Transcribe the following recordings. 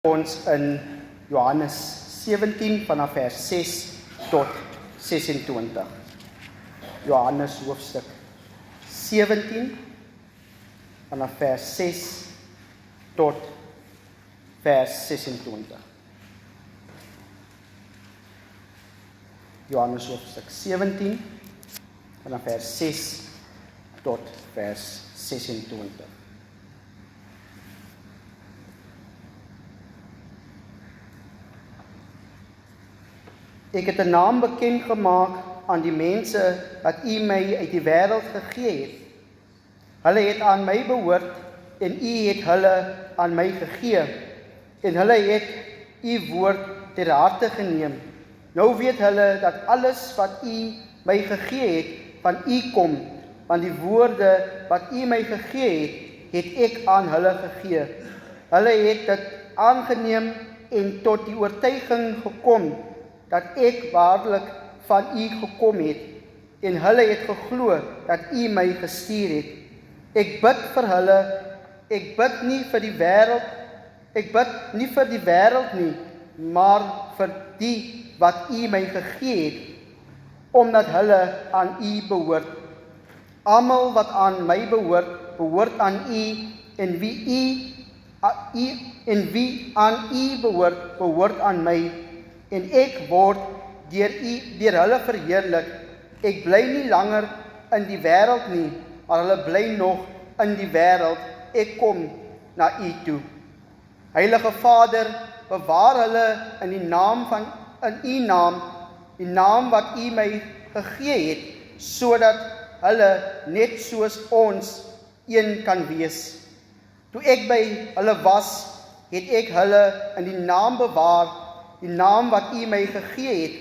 ons in Johannes 17 vanaf vers 6 tot 26. Johannes hoofstuk 17 vanaf vers 6 tot vers 26. Johannes hoofstuk 17 vanaf vers 6 tot vers 26. Ek het 'n naam bekend gemaak aan die mense wat U my uit die wêreld gegee het. Hulle het aan my behoort en U het hulle aan my gegee. En hulle het U woord ter harte geneem. Nou weet hulle dat alles wat U my gegee het van U kom, want die woorde wat U my gegee het, het ek aan hulle gegee. Hulle het dit aangeneem en tot die oortuiging gekom dat ek waarlik van U gekom het, en hulle het geglo dat U my gestuur het. Ek bid vir hulle, ek bid nie vir die wêreld nie, maar vir die wat U my gegee het, omdat hulle aan U behoort. Almal wat aan my behoort, behoort aan U, en wie aan U behoort, behoort aan my. En ek word deur hulle verheerlik. Ek bly nie langer in die wêreld nie, maar hulle bly nog in die wêreld. Ek kom na U toe. Heilige Vader, bewaar hulle in U naam, die naam wat U my gegee het, sodat hulle net soos ons een kan wees. Toe ek by hulle was, het ek hulle in die naam bewaar, die naam wat U my gegee het.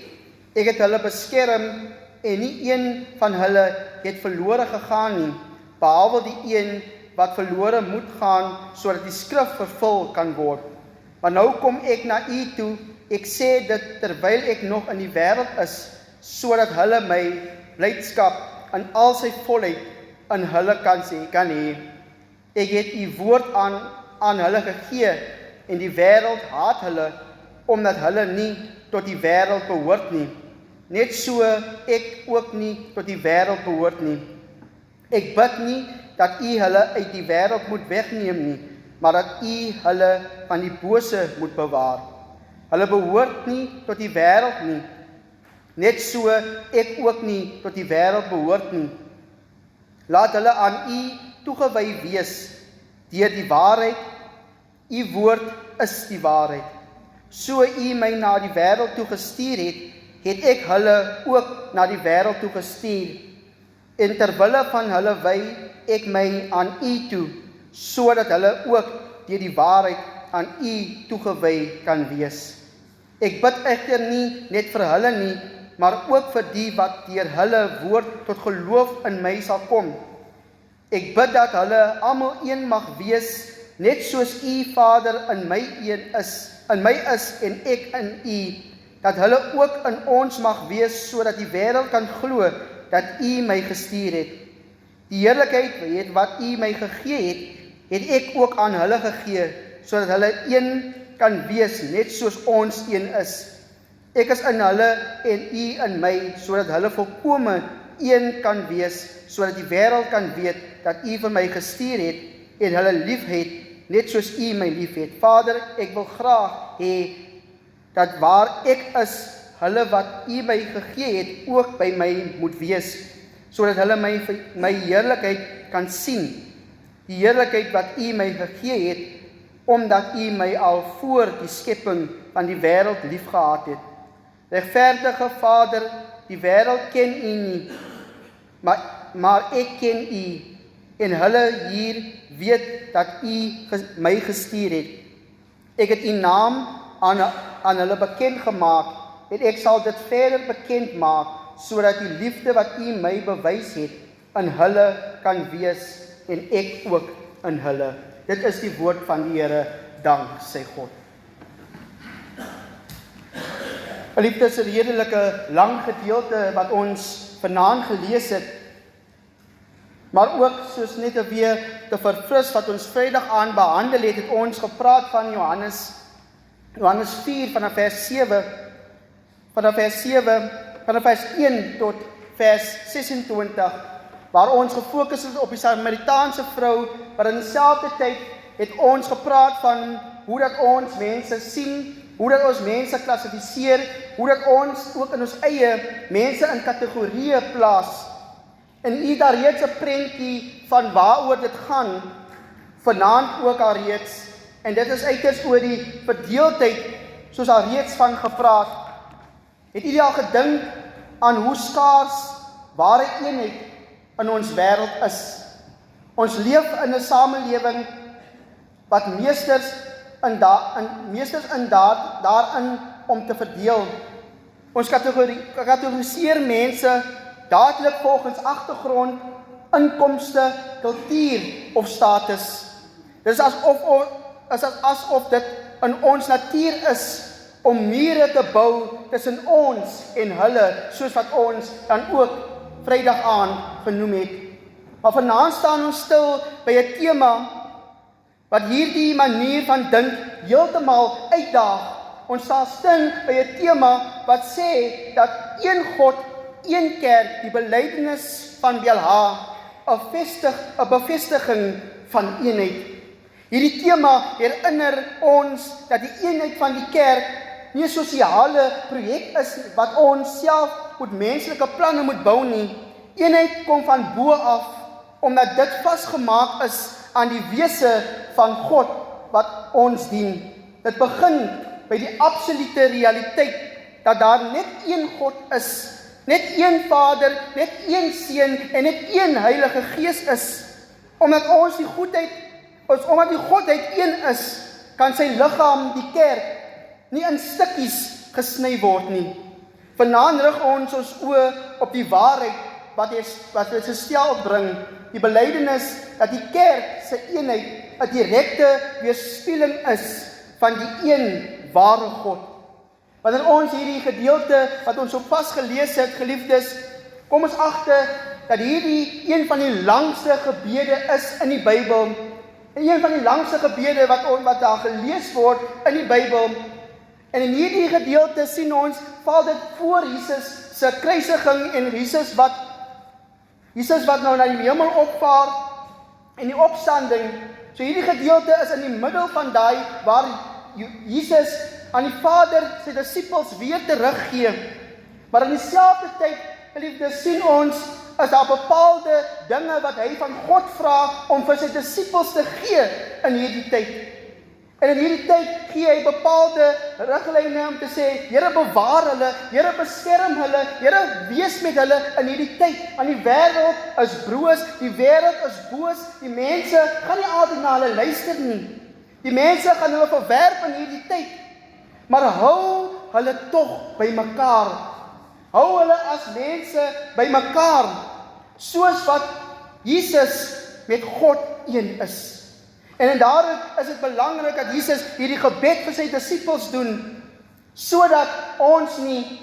Ek het hulle beskerm en nie een van hulle het verlore gegaan nie, behalwe die een wat verlore moet gaan, sodat die skrif vervul kan word. Maar nou kom ek na U toe, ek sê dit terwyl ek nog in die wêreld is, sodat hulle my blydskap in al sy volheid in hulle kan hê. Ek het U woord aan hulle gegee, en die wêreld haat hulle, omdat hulle nie tot die wêreld behoort nie. Net so ek ook nie tot die wêreld behoort nie. Ek bid nie dat U hulle uit die wêreld moet wegneem nie, maar dat U hulle van die bose moet bewaar. Hulle behoort nie tot die wêreld nie, net so ek ook nie tot die wêreld behoort nie. Laat hulle aan U toegewy wees deur die waarheid. U woord is die waarheid. So U my na die wêreld toe gestuur het, het ek hulle ook na die wêreld toe gestuur. En terwille van hulle wy ek my aan U toe, sodat hulle ook deur die waarheid aan U toegewy kan wees. Ek bid egter nie net vir hulle nie, maar ook vir die wat deur hulle woord tot geloof in my sal kom. Ek bid dat hulle almal een mag wees, net soos U Vader in my is en ek in U, dat hulle ook in ons mag wees, sodat die wêreld kan glo dat U my gestuur het. Die heerlikheid wat U my gegee het, het ek ook aan hulle gegee, sodat hulle een kan wees, net soos ons een is. Ek is in hulle en U in my, sodat hulle volkome een kan wees, sodat die wêreld kan weet dat U vir my gestuur het en hulle lief het, net soos U my lief het. Vader, ek wil graag hê dat waar ek is, hulle wat U my gegee het, ook by my moet wees, sodat hulle my heerlikheid kan sien. Die heerlikheid wat U my gegee het, omdat U my al voor die skepping van die wêreld liefgehad het. Regverdige Vader, die wêreld ken U nie, maar ek ken U, en hulle hier weet dat U my gestuur het. Ek het U naam aan hulle bekend gemaak, en ek sal dit verder bekend maak, sodat die liefde wat U my bewys het, in hulle kan wees, en ek ook in hulle. Dit is die woord van die Here, dank sy God. Geliefdes, 'n redelike lang gedeelte wat ons vanaand gelees het, maar ook soos net weer te verfris wat ons Vrydag aan behandel het, het ons gepraat van Johannes Johannes 4 vanaf vers 7, vanaf vers 1 tot vers 26, waar ons gefokus het op die Samaritaanse vrou, maar in dieselfde tyd het ons gepraat van hoe dat ons mense sien, hoe dat ons mense klassifiseer, hoe dat ons ook in ons eie mense in kategorieë plaas. En u het daar reeds 'n prentjie van waaroor dit gaan, vanaand ook al reeds, en dit is uiters oor die verdeeldheid, soos al reeds van gepraat. Het u al gedink aan hoe skaars ware eenheid in ons wêreld is? Ons leef in 'n samelewing wat meesters daarin om te verdeel. Ons kategoriseer mense dadelik volgens agtergrond, inkomste, kultuur of status. Dit is asof dit in ons natuur is om mure te bou tussen ons en hulle, soos wat ons dan ook Vrydag aan genoem het. Maar vanaand staan ons stil by 'n tema wat hierdie manier van dink heeltemal uitdaag. Ons staan stil by 'n tema wat sê dat een God, een kerk, die belydenis van BLH, 'n bevestiging van eenheid. Hierdie tema herinner ons dat die eenheid van die kerk nie 'n sosiale projek is wat ons self met menslike planne moet bou nie. Eenheid kom van bo af, omdat dit vasgemaak is aan die wese van God wat ons dien. Dit begin by die absolute realiteit dat daar net een God is, net een Vader, net een Seun en net een Heilige Gees is. Omdat die Godheid een is, kan sy liggaam, die kerk, nie in stukkies gesny word nie. Vanaand rig ons oë op die waarheid wat dit gestel opbring, die belydenis dat die kerk se eenheid 'n direkte weerspieëling is van die een ware God. Wanneer ons hierdie gedeelte wat ons sopas gelees het, geliefdes, kom ons agter dat hierdie een van die langste gebede is in die Bybel. En een van die langste gebede wat daar gelees word in die Bybel. En in hierdie gedeelte sien ons, val dit voor Jesus se kruisiging en Jesus wat nou na die hemel opvaar en die opstanding. So hierdie gedeelte is in die middel van daai waar Jesus aan die Vader sy disippels weer teruggee. Maar in dieselfde tyd, geliefdes, sien ons is daar bepaalde dinge wat hy van God vra om vir sy disippels te gee in hierdie tyd. En in hierdie tyd gee hy bepaalde riglyne om te sê, Here bewaar hulle, Here beskerm hulle, Here wees met hulle in hierdie tyd. Want die wêreld is broos, die wêreld is boos, die mense gaan nie altyd na hulle luister nie. Die mense gaan hulle verwerp in hierdie tyd. Maar hou hulle tog by mekaar. Hou hulle as mense by mekaar, soos wat Jesus met God een is. En daarom is dit belangrik dat Jesus hierdie gebed vir sy disippels doen, sodat ons nie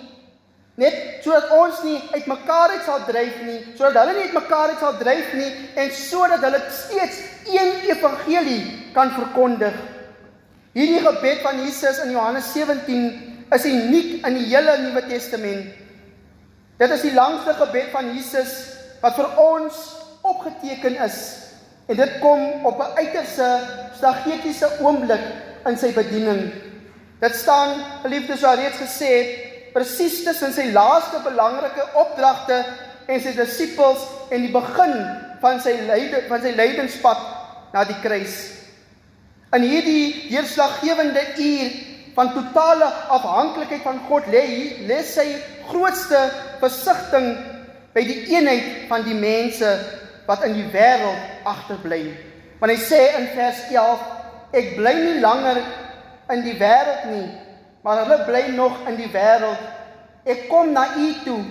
uitmekaar uit sal dryf nie, sodat hulle nie uitmekaar uit sal dryf nie, en sodat hulle steeds een evangelie kan verkondig. Hierdie gebed van Jesus in Johannes 17 is uniek in die hele Nuwe Testament. Dit is die langste gebed van Jesus wat vir ons opgeteken is. En dit kom op 'n uiterse strategiese oomblik in sy bediening. Dit staan, geliefdes, soos reeds gesê, presies tussen sy laaste belangrike opdragte en sy disippels en die begin van sy lydenspad na die kruis. In hierdie deurslaggewende uur van totale afhanklikheid van God lê sy grootste versigtiging by die eenheid van die mense wat in die wêreld agterbly. Want hy sê in vers 11, ek bly nie langer in die wêreld nie, maar hulle bly nog in die wêreld. Ek kom na u toe.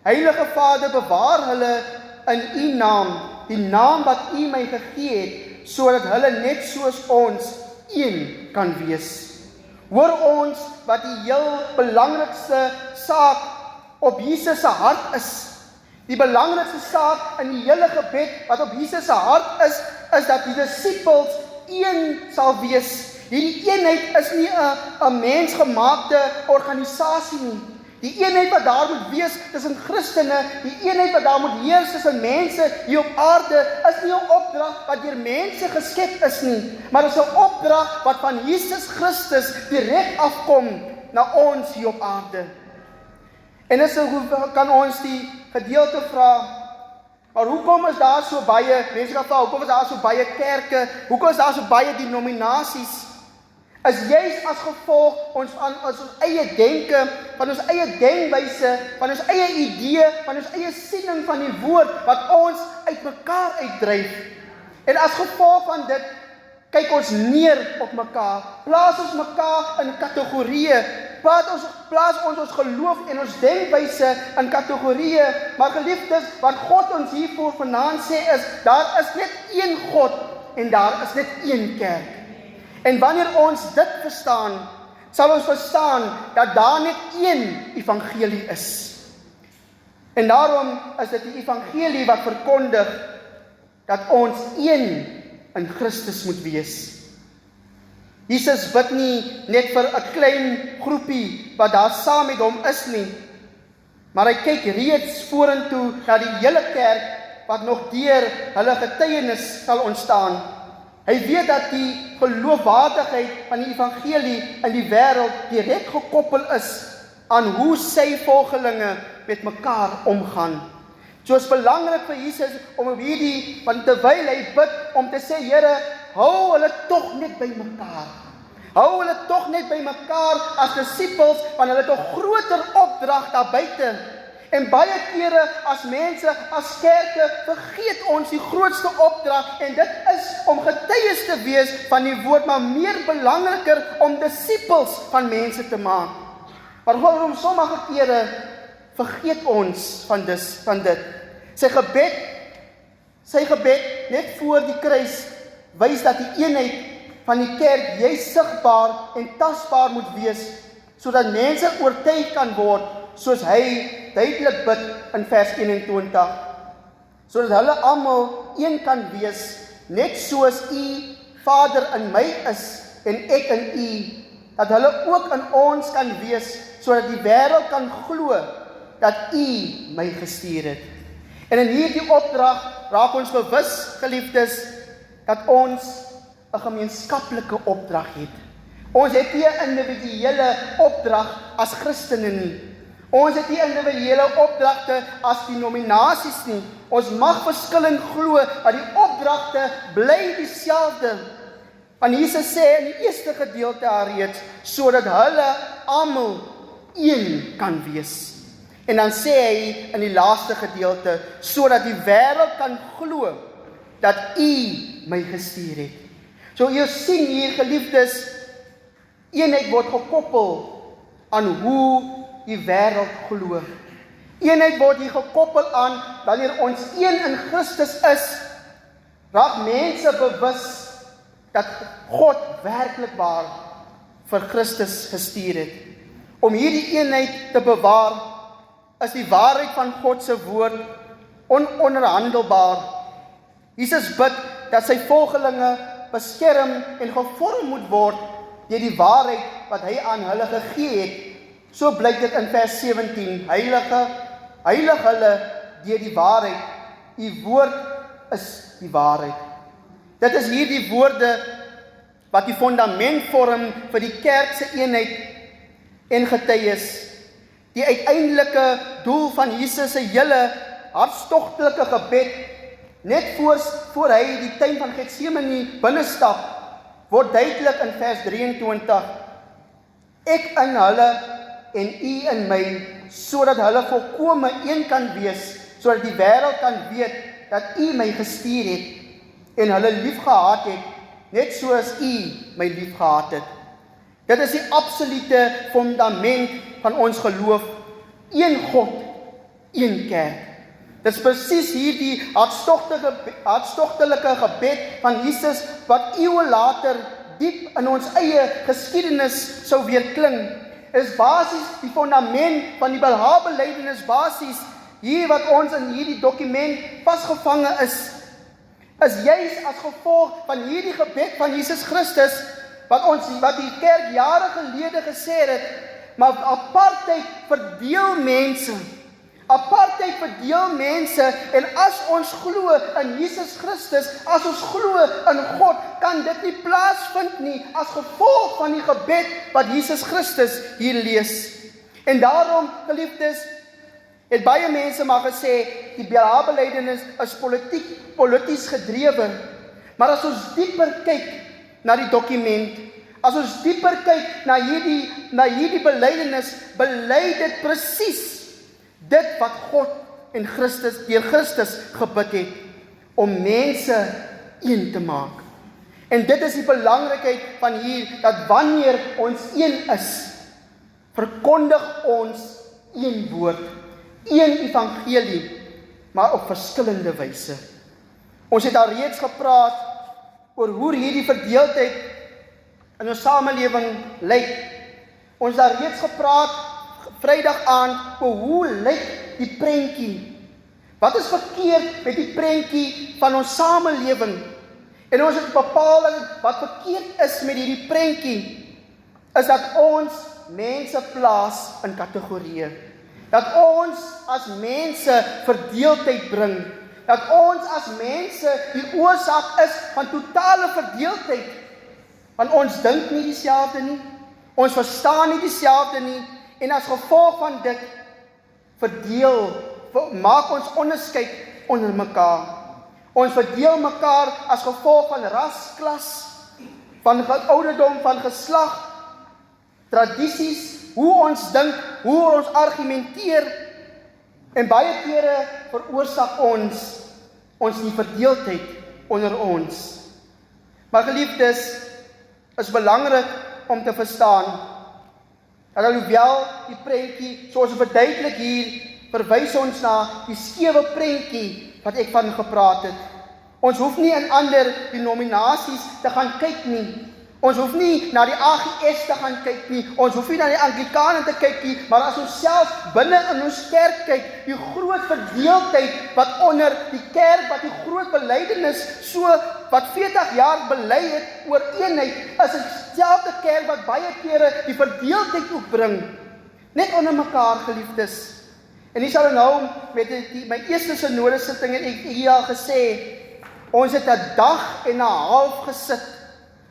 Heilige Vader, bewaar hulle in u naam, die naam wat u my gegee het, sodat hulle net soos ons een kan wees. Hoor ons wat die heel belangrikste saak op Jesus se hart is. Die belangrikste saak in die hele gebed wat op Jesus se hart is dat die disippels een sal wees. Hierdie eenheid is nie 'n mensgemaakte organisasie nie. Die eenheid wat daar moet wees tussen Christene, die eenheid wat daar moet heers tussen mense hier op aarde, is nie 'n opdrag wat deur mense geskep is nie, maar is 'n opdrag wat van Jesus Christus direk afkom na ons hier op aarde. En is hoe kan ons die gedeelte vra, maar hoekom is daar so baie, mense kan vra, hoekom is daar so baie kerke, hoekom is daar so baie denominasies? Is juis as gevolg ons eie denke, van ons eie denkwyse, van ons eie idee, van ons eie siening van die woord, wat ons uit mekaar uitdryf. En as gevolg van dit, kyk ons neer op mekaar, plaas ons mekaar in kategorieë, plaas ons geloof en ons denkwyse in kategorieë, maar geliefdes, wat God ons hiervoor vanaand sê is, daar is net een God, en daar is net een kerk. En wanneer ons dit verstaan, sal ons verstaan dat daar net een evangelie is. En daarom is dit die evangelie wat verkondig dat ons een in Christus moet wees. Jesus bid nie net vir 'n klein groepie wat daar saam met hom is nie, maar hy kyk reeds vorentoe na die hele kerk wat nog deur hulle getuienis sal ontstaan. Hy weet dat die geloofwaardigheid van die evangelie in die wêreld direk gekoppel is aan hoe sy volgelinge met mekaar omgaan. So is belangrik vir Jesus om op hierdie, want terwyl hy bid om te sê, Here, hou hulle tog net by mekaar. Hou hulle tog net by mekaar as disippels, want hulle het 'n groter opdrag daar buite. En baie kere as mense, as kerke, vergeet ons die grootste opdrag, en dit is om getuies te wees van die woord, maar meer belangriker om disippels van mense te maak. Maar waarom sommige kere vergeet ons van dit. Sy gebed net voor die kruis wys dat die eenheid van die kerk juis sigbaar en tasbaar moet wees, sodat mense oortuig kan word, soos hy duidelik bid in vers 21, sodat hulle almal een kan wees, net soos U, Vader, in my is en ek in U, dat hulle ook in ons kan wees, sodat die wêreld kan glo dat U my gestuur het. En in hierdie opdrag raak ons bewus, geliefdes, dat ons 'n gemeenskaplike opdrag het. Ons het nie 'n individuele opdrag as Christene nie. Ons het nie individuele opdragte as denominasies nie. Ons mag verskillend glo, maar die opdragte bly dieselfde. Want Jesus sê in die eerste gedeelte reeds, sodat hulle almal een kan wees. En dan sê hy in die laaste gedeelte, sodat die wêreld kan glo dat U my gestuur het. So jy sien hier, geliefdes, eenheid word gekoppel aan hoe die wêreld glo. Eenheid word hier gekoppel aan, wanneer ons een in Christus is, raak mense bewus dat God werklikbaar vir Christus gestuur het. Om hierdie eenheid te bewaar, is die waarheid van God se woord ononderhandelbaar. Jesus bid dat sy volgelinge beskerm en gevorm moet word deur die waarheid wat hy aan hulle gegee het. So blyk dit in vers 17, heilig hulle deur die waarheid. U woord is die waarheid. Dit is hierdie woorde wat die fondament vorm vir die kerk se eenheid en getuies. Die uiteindelike doel van Jesus se hele hartstogtelike gebed, net voor hy die tuin van Getsemane binnestap, word duidelik in vers 23. Ek in hulle en U in my, sodat hulle volkome een kan wees, sodat die wêreld kan weet dat U my gestuur het en hulle liefgehad het, net soos U my liefgehad het. Dit is die absolute fundament van ons geloof. Een God, een kerk. Dit is presies hierdie hartstogtelike gebed van Jesus wat eeue later diep in ons eie geskiedenis sou weer klink. Is basies die fundament van die Belhabelijdenis basies hier wat ons in hierdie dokument vasgevange is juis as gevolg van hierdie gebed van Jesus Christus wat die kerk jare gelede gesê het, maar apartheid verdeel mense. Apartheid verdeel mense, en as ons glo in Jesus Christus, as ons glo in God, kan dit nie plaasvind nie, as gevolg van die gebed wat Jesus Christus hier lees. En daarom, geliefdes, het baie mense maar gesê, die Belijdenis is polities gedrewe, maar as ons dieper kyk na die dokument, as ons dieper kyk na hierdie belydenis, bely dit presies dit wat God en Christus, deur Christus gebid het, om mense een te maak. En dit is die belangrikheid van hier, dat wanneer ons een is, verkondig ons een woord, een evangelie, maar op verskillende wyse. Ons het al reeds gepraat oor hoe hierdie verdeeldheid in ons samelewing lyk. Ons het al reeds gepraat Vrydag aand oor hoe lyk die prentjie. Wat is verkeerd met die prentjie van ons samelewing? En ons het bepaal wat verkeerd is met hierdie prentjie, is dat ons mense plaas in kategorieë. Dat ons as mense verdeeldheid bring. Dat ons as mense die oorsaak is van totale verdeeldheid. Want ons dink nie dieselfde nie. Ons verstaan nie dieselfde nie. En as gevolg van dit maak ons onderskeid onder mekaar. Ons verdeel mekaar as gevolg van ras, klas, van ouderdom, van geslag, tradisies, hoe ons dink, hoe ons argumenteer, en baie kere veroorsaak ons die verdeeldheid onder ons. Maar geliefdes, is belangrik om te verstaan, dat alhoewel die prentjie, soos verduidelik hier, verwys ons na die skewe prentjie wat ek van gepraat het. Ons hoef nie in ander denominasies te gaan kyk nie. Ons hoef nie na die AGS te gaan kyk nie. Ons hoef nie na die Anglikane te kyk nie, maar as ons self binne in ons kerk kyk, die groot verdeeldheid wat onder die kerk, wat die groot belydenis wat 40 jaar bely het oor eenheid, is dieselfde kerk wat baie kere die verdeeldheid ook bring. Net onder mekaar, geliefdes. En ek sal nou met my eerste synodesitting het ek hier al gesê, ons het 'n dag en 'n half gesit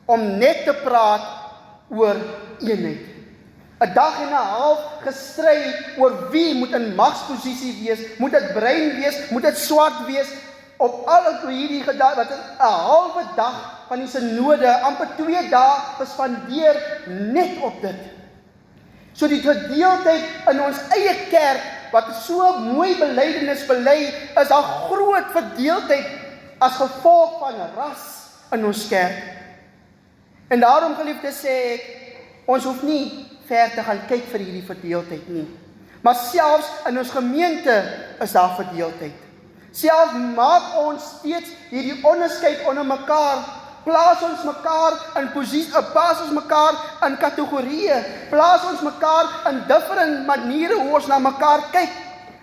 om net te praat oor eenheid. 'n dag en 'n half gestry oor wie moet in magsposisie wees, moet dit bruin wees, moet dit swart wees, op al hierdie gedagte, wat 'n halwe dag van die synode, amper 2 dae gespandeer net op dit. So die verdeeldheid in ons eie kerk, wat so mooi belydenis bely, is daar groot verdeeldheid as gevolg van ras in ons kerk. En daarom, geliefdes, sê ek, ons hoef nie ver te gaan kyk vir hierdie verdeeldheid nie. Maar selfs in ons gemeente is daar verdeeldheid. Selfs maak ons steeds hierdie onderskeid onder mekaar, plaas ons mekaar in posisie, plaas ons mekaar in kategorieë, plaas ons mekaar in different maniere hoe ons na mekaar kyk.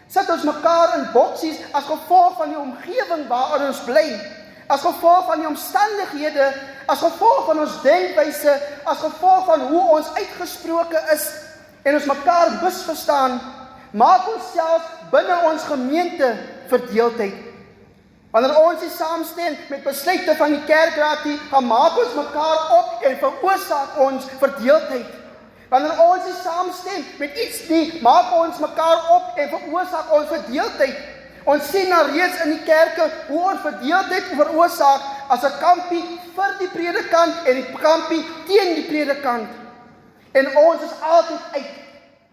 Sit ons mekaar in boksies as gevolg van die omgewing waarin ons bly, as gevolg van die omstandighede, as gevolg van ons denkwyse, as gevolg van hoe ons uitgesproke is, en ons mekaar misverstaan, maak ons self binne ons gemeente verdeeldheid. Wanneer ons nie saamstem met besluite van die kerkraad nie, gaan maak ons mekaar op en veroorsaak ons verdeeldheid. Wanneer ons nie saamstem met iets nie, maak ons mekaar op en veroorsaak ons verdeeldheid. Ons sien nou reeds in die kerke hoe ons verdeeldheid veroorsaak as 'n kampie vir die predikant en 'n kampie teen die predikant. En ons is altyd uit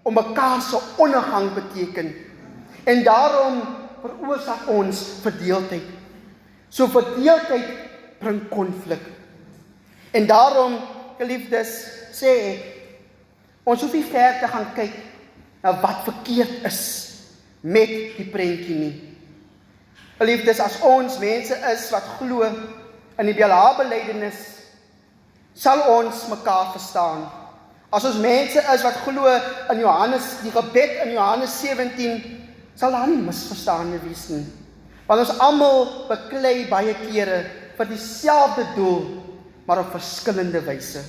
om mekaar se ondergang beteken. En daarom veroorsaak ons verdeeldheid. So verdeeldheid bring konflik. En daarom, geliefdes, sê ek, ons hoef nie ver te gaan kyk na wat verkeerd is met die prentjie nie. Geliefdes, as ons mense is wat glo in die belydenis, sal ons mekaar verstaan. As ons mense is wat glo in Johannes, die gebed in Johannes 17, sal daar nie misverstande wees nie. Want ons almal beklei baie kere vir dieselfde doel, maar op verskillende wyse.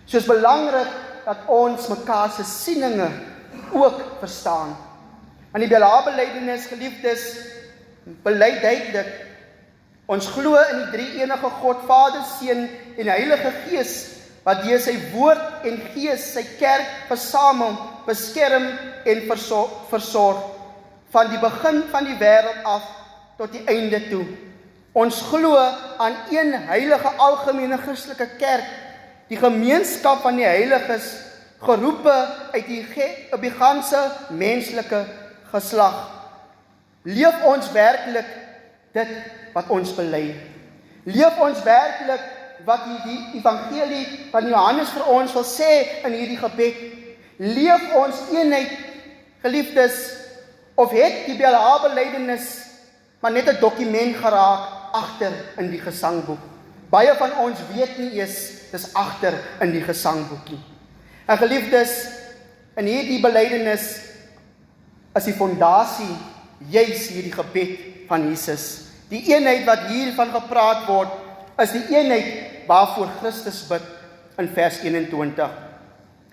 So is belangrik dat ons mekaar se sieninge ook verstaan. In die Belijdenis, geliefdes, bely duidelik, ons glo in die drie-enige God, Vader, Seun en Heilige Gees, wat deur sy woord en gees sy kerk versamel, beskerm en versorg, van die begin van die wêreld af tot die einde toe. Ons glo aan een heilige algemene Christelike kerk, die gemeenskap van die heiliges, geroepe uit die ganse menslike geslag. Leef ons werklik dit wat ons bely? Leef ons werklik wat die evangelie van Johannes vir ons wil sê in hierdie gebed? Leef ons eenheid, geliefdes, of het die Belijdenis maar net 'n dokument geraak agter in die gesangboek? Baie van ons weet nie eers dis agter in die gesangboekie. En geliefdes, in hierdie belydenis is die fondasie juis hierdie gebed van Jesus. Die eenheid wat hiervan gepraat word, is die eenheid waarvoor Christus bid in vers 21.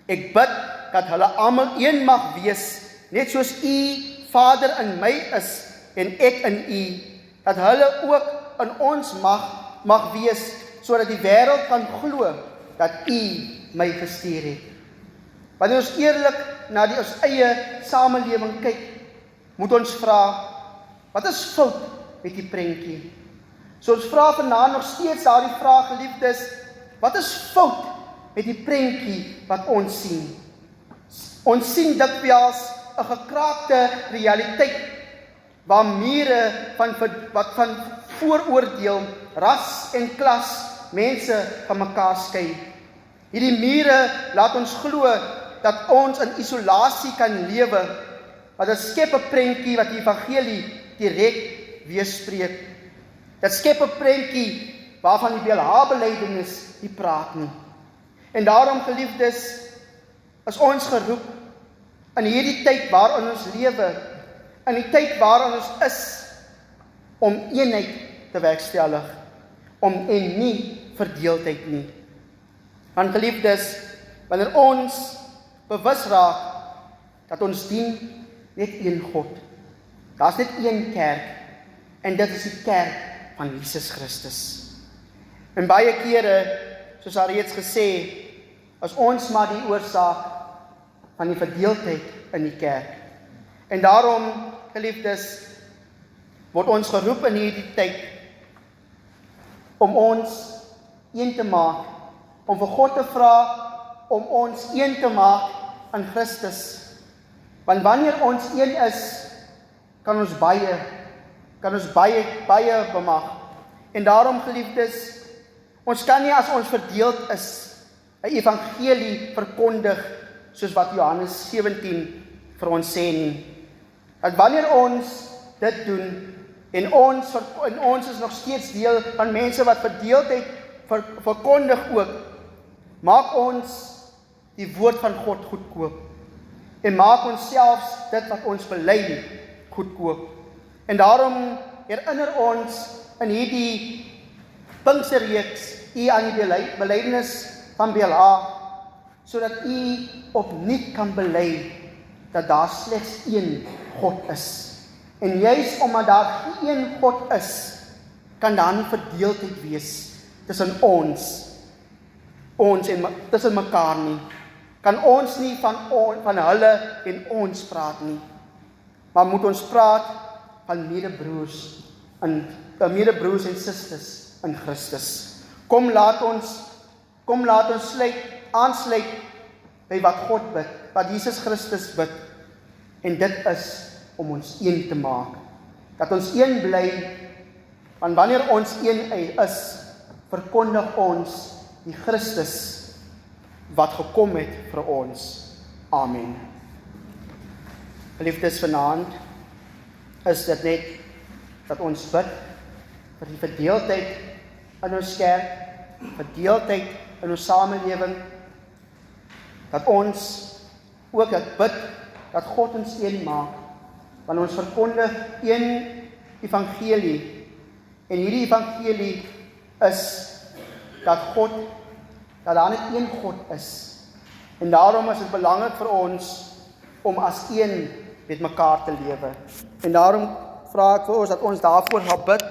Ek bid dat hulle almal een mag wees, net soos U, Vader, in my is en ek in U, dat hulle ook in ons mag wees, sodat die wêreld kan glo dat U my gestuur het. Wanneer ons eerlik na ons eie samelewing kyk, moet ons vra, wat is fout met die prentjie? So ons vra vanaand nog steeds daardie vraag, geliefdes, wat is fout met die prentjie wat ons sien? Ons sien dikwels 'n gekraakte realiteit, waar mure van vooroordeel, ras en klas mense van mekaar skei. Hierdie mure laat ons glo dat ons in isolasie kan lewe, maar dit skep 'n prentjie wat die evangelie direk weerspreek. Dit skep 'n prentjie waarvan die Belijdenis nie praat nie. En daarom, geliefdes, is ons geroep in hierdie tyd waarin ons lewe, in die tyd waarin ons is, om eenheid te werkstellig, en nie verdeeldheid nie. Want geliefdes, wanneer ons bewus raak dat ons dien net een God, daar's net een kerk, en dit is die kerk van Jesus Christus. En baie kere, soos al reeds gesê, is ons maar die oorsaak van die verdeeldheid in die kerk. En daarom, geliefdes, word ons geroep in hierdie tyd om ons een te maak, om vir God te vra om ons een te maak in Christus. Want wanneer ons een is, kan ons baie bemag. En daarom, geliefdes, ons kan nie as ons verdeeld is, 'n evangelie verkondig, soos wat Johannes 17 vir ons sê nie. Dat wanneer ons dit doen, en ons is nog steeds deel van mense wat verdeeldheid verkondig ook, maak ons die woord van God goedkoop, en maak ons selfs dit wat ons bely goedkoop. En daarom herinner ons in hierdie Pinksterreeks U aan die belydenis van Bela, sodat U opnuut kan bely dat daar slegs een God is. En juis omdat daar geen God is, kan daar nie verdeeldheid wees tussen ons en tussen mekaar nie. Kan ons nie van hulle en ons praat nie, maar moet ons praat van medebroers en susters in Christus. Kom laat ons aansluit by wat God bid, wat Jesus Christus bid, en dit is om ons een te maak, dat ons een bly, want wanneer ons een is, verkondig ons die Christus wat gekom het vir ons. Amen. Geliefdes, vanaand is dit net dat ons bid vir die verdeeldheid in ons kerk, verdeeldheid in ons samelewing, dat ons ook bid dat God ons een maak, want ons verkondig een evangelie, en hierdie evangelie is dat God dat daar net een God is. En daarom is dit belangrik vir ons om as een met mekaar te lewe. En daarom vra ek vir ons dat ons daarvoor gaan bid